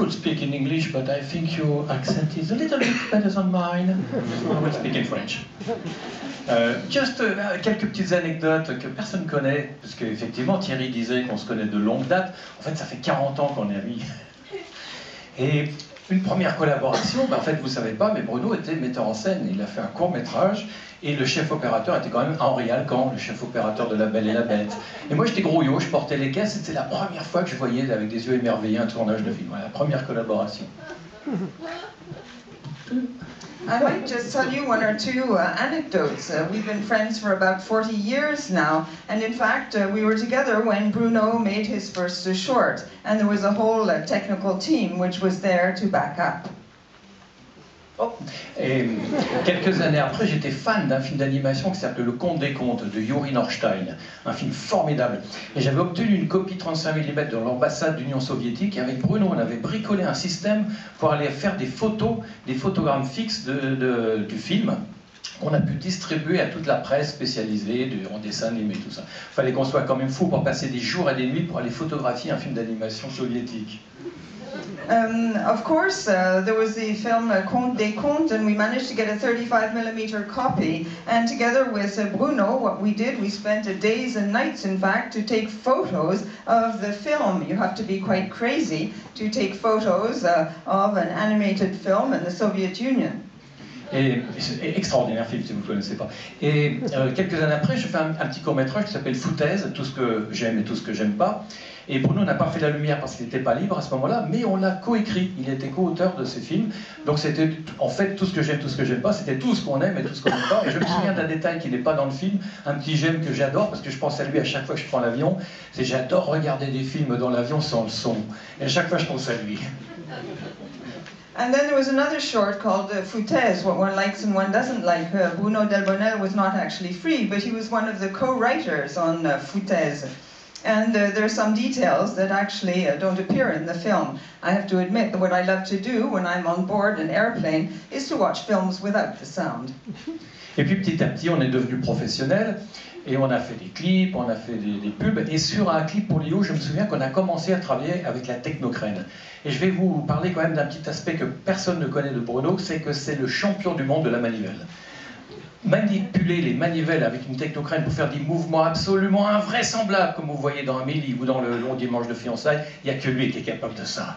could speak in English, but I think your accent is a little bit better than mine, so I will speak in French. Juste quelques petites anecdotes que personne ne connaît, parce qu'effectivement Thierry disait qu'on se connaît de longue date. En fait, ça fait 40 ans qu'on est amis. Et une première collaboration, en fait, vous ne savez pas, mais Bruno était metteur en scène. Il a fait un court-métrage, et le chef opérateur était quand même Henri Alcan, le chef opérateur de La Belle et la Bête. Et moi, j'étais grouillot, je portais les caisses, c'était la première fois que je voyais avec des yeux émerveillés un tournage de film. Voilà, la première collaboration. I might just tell you one or two anecdotes. We've been friends for about 40 years now, and in fact we were together when Bruno made his first short, and there was a whole technical team which was there to back up. Oh. Et quelques années après, j'étais fan d'un film d'animation qui s'appelait Le Conte des Contes de Yuri Norstein, un film formidable. Et j'avais obtenu une copie 35 mm de l'ambassade d'Union soviétique, et avec Bruno, on avait bricolé un système pour aller faire des photos, des photogrammes fixes du film, qu'on a pu distribuer à toute la presse spécialisée en dessin animé, tout ça. Il fallait qu'on soit quand même fou pour passer des jours et des nuits pour aller photographier un film d'animation soviétique. Of course, there was the film Conte des Contes, and we managed to get a 35 mm copy. And together with Bruno, what we did, we spent days and nights, in fact, to take photos of the film. You have to be quite crazy to take photos of an animated film in the Soviet Union. Et extraordinaire film si vous ne le connaissez pas. Et quelques années après, je fais un petit court-métrage qui s'appelle Foutaise, tout ce que j'aime et tout ce que j'aime pas. Et Bruno n'a pas fait la lumière parce qu'il n'était pas libre à ce moment-là, mais on l'a coécrit. Il était co-auteur de ces films. Donc c'était en fait tout ce que j'aime, tout ce que j'aime pas, c'était tout ce qu'on aime et tout ce qu'on n'aime pas. Et je me souviens d'un détail qui n'est pas dans le film, un petit j'aime que j'adore parce que je pense à lui à chaque fois que je prends l'avion. C'est j'adore regarder des films dans l'avion sans le son. Et à chaque fois je pense à lui. And then there was another short called Foutaise, What One Likes and One Doesn't Like. Bruno Delbonnel was not actually free, but he was one of the co-writers on Foutaise. And there are some details that actually don't appear in the film. I have to admit that what I love to do when I'm on board an airplane is to watch films without the sound. Et puis petit à petit, on est devenu professionnel et on a fait des clips, on a fait des pubs. Et sur un clip pour Léo, je me souviens qu'on a commencé à travailler avec la technocrène. Et je vais vous parler quand même d'un petit aspect que personne ne connaît de Bruno, c'est que c'est le champion du monde de la manivelle. Manipuler les manivelles avec une technocrène pour faire des mouvements absolument invraisemblables, comme vous voyez dans Amélie ou dans le Long Dimanche de fiançailles, il n'y a que lui qui est capable de ça.